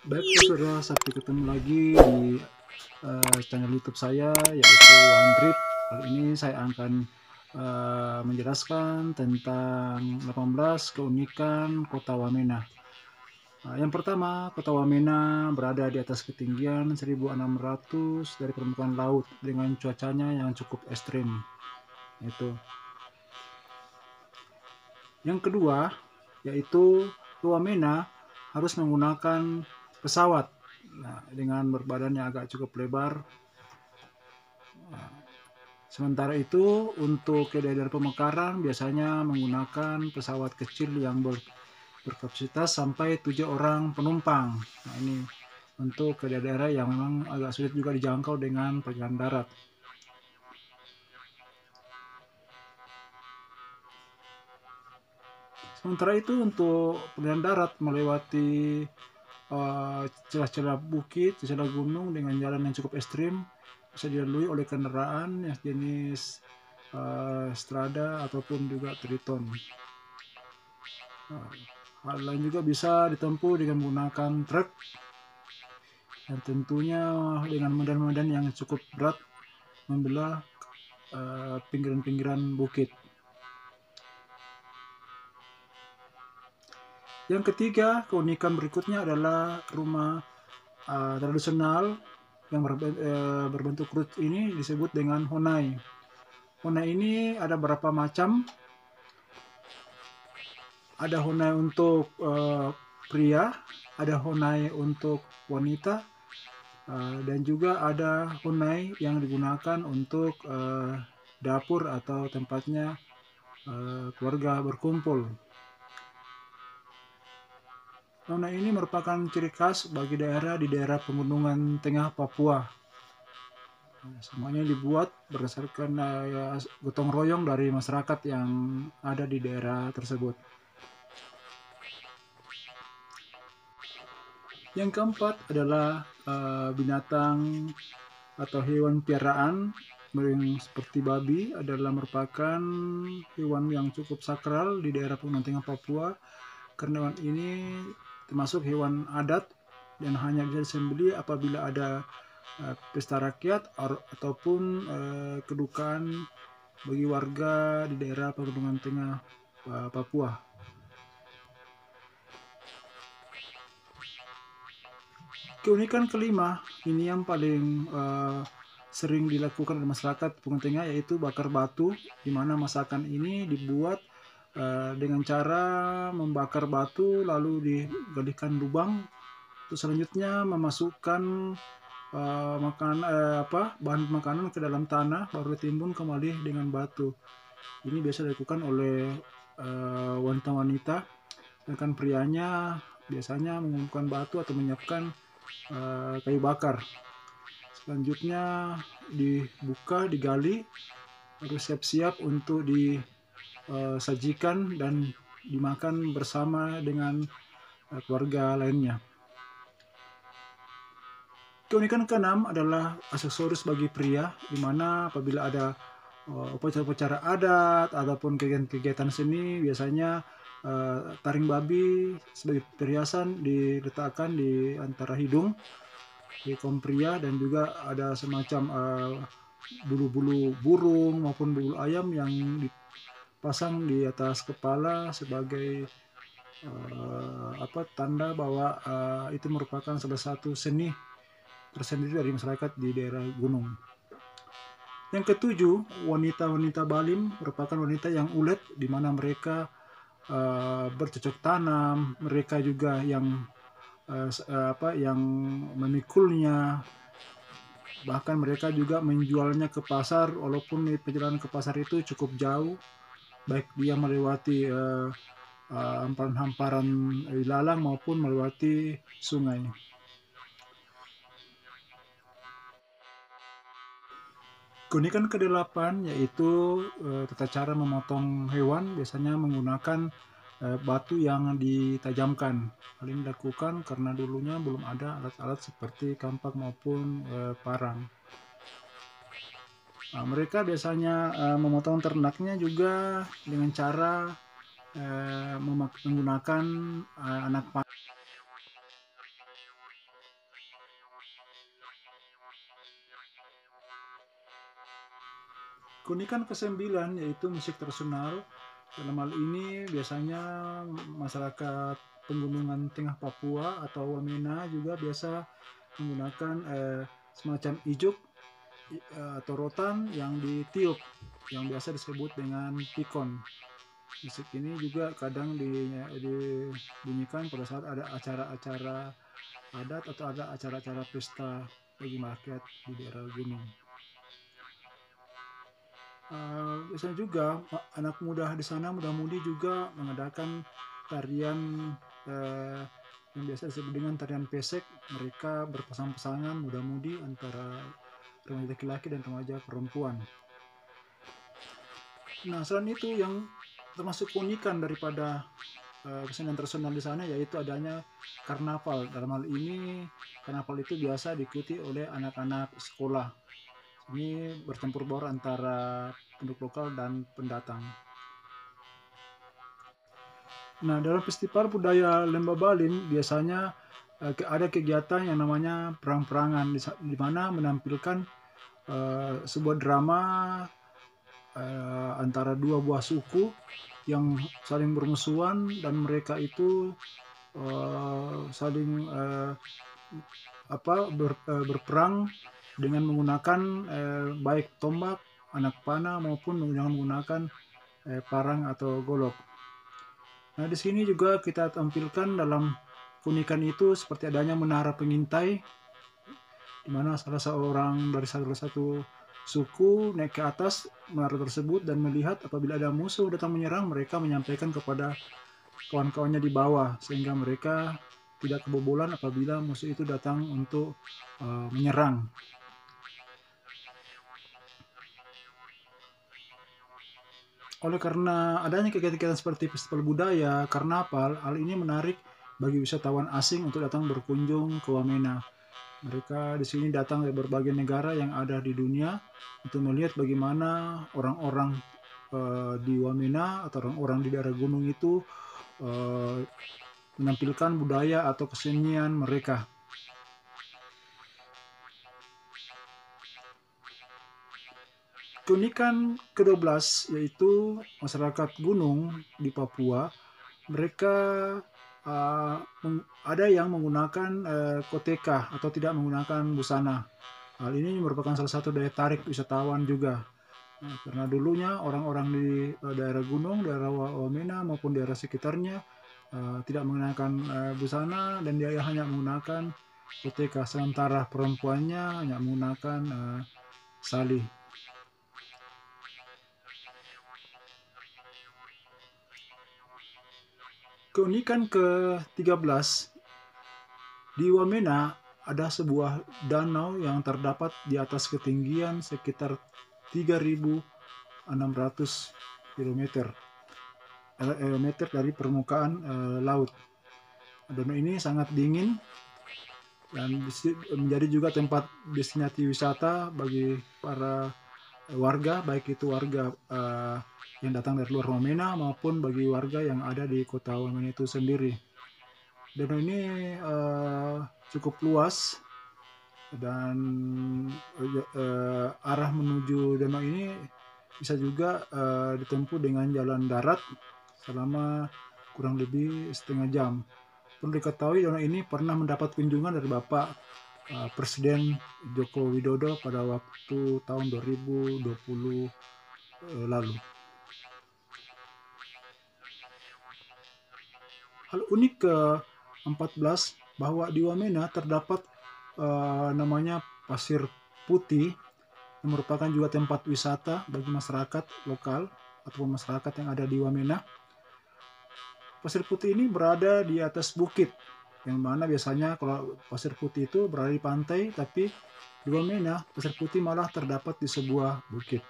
Baik, saudara, sampai ketemu lagi di channel YouTube saya, yaitu OneTrip. Kali ini saya akan menjelaskan tentang 18 keunikan Kota Wamena. Yang pertama, Kota Wamena berada di atas ketinggian 1600 dari permukaan laut dengan cuacanya yang cukup ekstrim. Yang kedua, yaitu ke Wamena harus menggunakan pesawat dengan berbadan yang agak cukup lebar. Sementara itu, untuk ke daerah pemekaran biasanya menggunakan pesawat kecil yang berkapasitas sampai 7 orang penumpang. Nah, ini untuk ke daerah yang memang agak sulit juga dijangkau dengan perjalanan darat. Sementara itu, untuk perjalanan darat melewati celah-celah bukit, celah gunung dengan jalan yang cukup ekstrim bisa dilalui oleh kendaraan yang jenis Strada ataupun juga Triton. Hal lain juga bisa ditempuh dengan menggunakan truk, dan tentunya dengan medan-medan yang cukup berat membelah pinggiran-pinggiran bukit. Yang ketiga, keunikan berikutnya adalah rumah tradisional yang berbentuk krut ini disebut dengan honai. Honai ini ada beberapa macam. Ada honai untuk pria, ada honai untuk wanita, dan juga ada honai yang digunakan untuk dapur atau tempatnya keluarga berkumpul. Honai ini merupakan ciri khas bagi daerah di daerah pegunungan tengah Papua. Semuanya dibuat berdasarkan gotong royong dari masyarakat yang ada di daerah tersebut. Yang keempat adalah binatang atau hewan piaraan seperti babi adalah merupakan hewan yang cukup sakral di daerah pegunungan tengah Papua, karena hewan ini termasuk hewan adat dan hanya bisa disembelih apabila ada pesta rakyat ataupun kedukaan bagi warga di daerah pegunungan tengah Papua. Keunikan kelima, ini yang paling sering dilakukan oleh masyarakat Pegunungan Tengah, yaitu bakar batu, di mana masakan ini dibuat dengan cara membakar batu lalu digalikan lubang, terus selanjutnya memasukkan bahan makanan ke dalam tanah, baru ditimbun kembali dengan batu. Ini biasa dilakukan oleh wanita-wanita, sedangkan prianya biasanya mengumpulkan batu atau menyiapkan kayu bakar. Selanjutnya dibuka, digali, harus siap-siap untuk disajikan dan dimakan bersama dengan keluarga lainnya. Keunikan keenam adalah aksesoris bagi pria, di mana apabila ada upacara-upacara adat ataupun kegiatan-kegiatan seni, biasanya taring babi sebagai perhiasan diletakkan di antara hidung di kaum pria, dan juga ada semacam bulu-bulu burung maupun bulu ayam yang dipasang di atas kepala sebagai tanda bahwa itu merupakan salah satu seni tersendiri dari masyarakat di daerah gunung. Yang ketujuh, wanita-wanita Balim merupakan wanita yang ulet, di mana mereka bercocok tanam, mereka juga yang memikulnya, bahkan mereka juga menjualnya ke pasar, walaupun perjalanan ke pasar itu cukup jauh, baik dia melewati hamparan-hamparan ilalang maupun melewati sungai. Keunikan ke-8 yaitu tata cara memotong hewan, biasanya menggunakan batu yang ditajamkan. Hal ini dilakukan karena dulunya belum ada alat-alat seperti kampak maupun parang. Mereka biasanya memotong ternaknya juga dengan cara menggunakan anak panah. Keunikan ke-9 yaitu musik tradisional. Dalam hal ini biasanya masyarakat pegunungan tengah Papua atau Wamena juga biasa menggunakan semacam ijuk atau rotan yang ditiup, yang biasa disebut dengan pikon. Musik ini juga kadang dibunyikan pada saat ada acara-acara adat atau ada acara-acara pesta bagi rakyat di daerah gunung. Biasanya juga anak muda di sana, muda-mudi juga mengadakan tarian yang biasa disebut dengan tarian pesek. Mereka berpasang-pasangan muda-mudi antara remaja laki-laki dan remaja perempuan. Nah, selain itu yang termasuk keunikan daripada kesenian tradisional di sana yaitu adanya karnaval. Dalam hal ini karnaval itu biasa diikuti oleh anak-anak sekolah. Ini bercampur baur antara penduduk lokal dan pendatang. Nah, dalam festival budaya Lembah Balin biasanya ada kegiatan yang namanya perang-perangan, di mana menampilkan sebuah drama antara dua buah suku yang saling bermusuhan, dan mereka itu saling berperang dengan menggunakan baik tombak, anak panah maupun menggunakan parang atau golok. Nah, di sini juga kita tampilkan dalam keunikan itu seperti adanya menara pengintai, di mana salah seorang dari salah satu suku naik ke atas menara tersebut dan melihat apabila ada musuh datang menyerang, mereka menyampaikan kepada kawan-kawannya di bawah sehingga mereka tidak kebobolan apabila musuh itu datang untuk menyerang. Oleh karena adanya kegiatan-kegiatan seperti festival budaya, karnaval, hal ini menarik bagi wisatawan asing untuk datang berkunjung ke Wamena. Mereka di sini datang dari berbagai negara yang ada di dunia untuk melihat bagaimana orang-orang di Wamena atau orang-orang di daerah gunung itu menampilkan budaya atau kesenian mereka. Keunikan ke-12 yaitu masyarakat gunung di Papua. Mereka ada yang menggunakan koteka atau tidak menggunakan busana. Hal ini merupakan salah satu daya tarik wisatawan juga. Karena dulunya orang-orang di daerah gunung, daerah Wamena maupun daerah sekitarnya tidak menggunakan busana, dan dia hanya menggunakan koteka, sementara perempuannya hanya menggunakan salih. Keunikan ke-13, di Wamena ada sebuah danau yang terdapat di atas ketinggian sekitar 3.600 meter dari permukaan laut. Danau ini sangat dingin dan menjadi juga tempat destinasi wisata bagi para warga, baik itu warga yang datang dari luar Wamena maupun bagi warga yang ada di kota Wamena itu sendiri. Danau ini cukup luas, dan arah menuju danau ini bisa juga ditempuh dengan jalan darat selama kurang lebih setengah jam. Perlu diketahui danau ini pernah mendapat kunjungan dari Bapak Presiden Joko Widodo pada waktu tahun 2020 lalu. Hal unik ke-14 bahwa di Wamena terdapat namanya Pasir Putih, yang merupakan juga tempat wisata bagi masyarakat lokal ataupun masyarakat yang ada di Wamena. Pasir Putih ini berada di atas bukit, yang mana biasanya kalau Pasir Putih itu berada di pantai, tapi di Wamena Pasir Putih malah terdapat di sebuah bukit.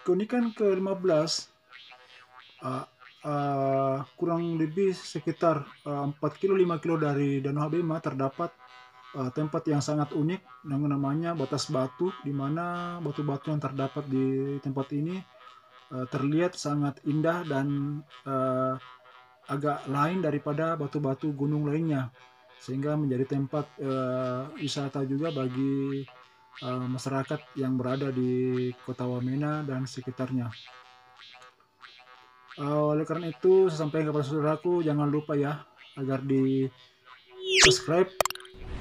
Keunikan ke-15, kurang lebih sekitar 4 kilo 5 kilo dari Danau Habema terdapat tempat yang sangat unik yang namanya batas batu, di mana batu-batu yang terdapat di tempat ini terlihat sangat indah dan agak lain daripada batu-batu gunung lainnya, sehingga menjadi tempat wisata juga bagi masyarakat yang berada di Kota Wamena dan sekitarnya. Oleh karena itu, saya sampaikan kepada saudaraku, jangan lupa ya agar di subscribe,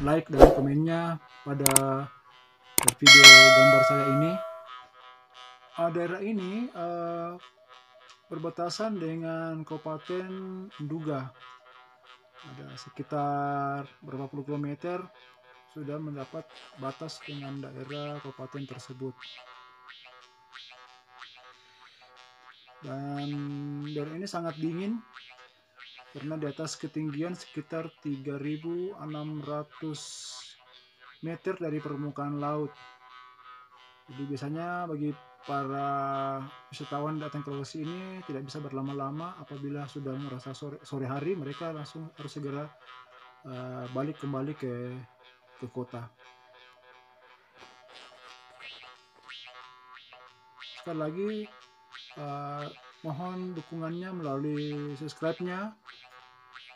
like, dan komennya pada video gambar saya ini. Daerah ini berbatasan dengan Kabupaten Nduga. Ada sekitar berapa puluh kilometer sudah mendapat batas dengan daerah kabupaten tersebut. Dan daerah ini sangat dingin karena di atas ketinggian sekitar 3.600 meter dari permukaan laut. Jadi biasanya bagi para wisatawan datang ke lokasi ini tidak bisa berlama-lama. Apabila sudah merasa sore hari, mereka langsung harus segera balik kembali ke kota. Sekali lagi mohon dukungannya melalui subscribe-nya,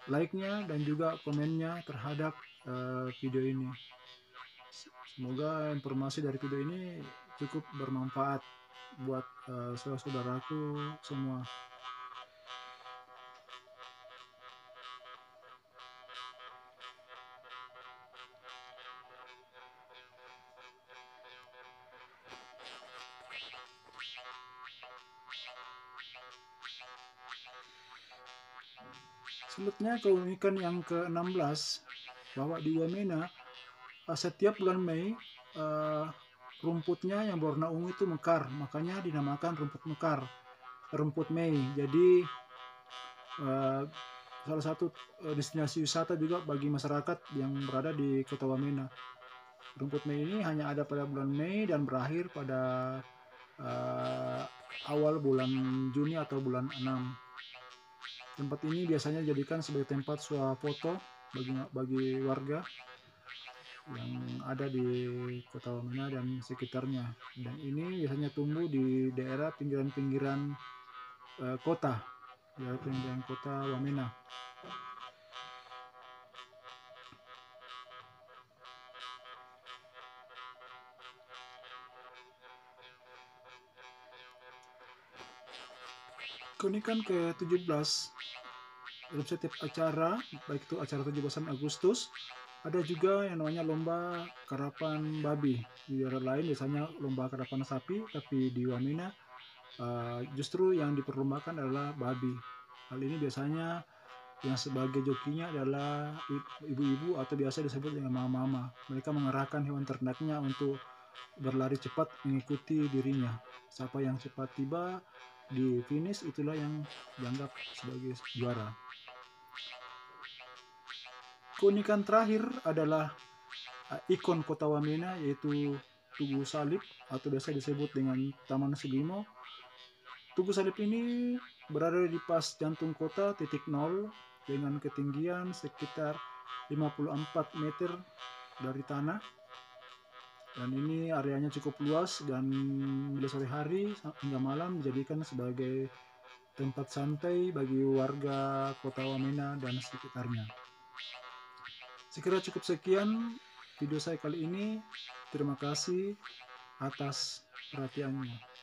like-nya, dan juga komennya terhadap video ini. Semoga informasi dari video ini cukup bermanfaat buat saudara-saudaraku semua. Selanjutnya keunikan yang ke-16 bahwa di Wamena setiap bulan Mei rumputnya yang berwarna ungu itu mekar, makanya dinamakan rumput mekar, rumput Mei. Jadi salah satu destinasi wisata juga bagi masyarakat yang berada di Kota Wamena. Rumput Mei ini hanya ada pada bulan Mei dan berakhir pada awal bulan Juni atau bulan 6. Tempat ini biasanya dijadikan sebagai tempat swafoto bagi warga yang ada di Kota Wamena dan sekitarnya. Dan ini biasanya tumbuh di daerah pinggiran-pinggiran kota, daerah pinggiran Kota Wamena. Keunikan ke-17, dalam setiap acara, baik itu acara 17 Agustus, ada juga yang namanya lomba karapan babi. Di daerah lain biasanya lomba karapan sapi, tapi di Wamena justru yang diperlombakan adalah babi. Hal ini biasanya yang sebagai jokinya adalah ibu-ibu atau biasa disebut dengan mama-mama. Mereka mengerahkan hewan ternaknya untuk berlari cepat mengikuti dirinya. Siapa yang cepat tiba di finish, itulah yang dianggap sebagai juara. Keunikan terakhir adalah ikon Kota Wamena, yaitu Tugu Salib atau biasa disebut dengan Taman Sugimo. Tugu Salib ini berada di pas jantung kota, titik nol, dengan ketinggian sekitar 54 meter dari tanah. Dan ini areanya cukup luas dan bila sore hari hingga malam dijadikan sebagai tempat santai bagi warga Kota Wamena dan sekitarnya. Sekira cukup sekian video saya kali ini. Terima kasih atas perhatiannya.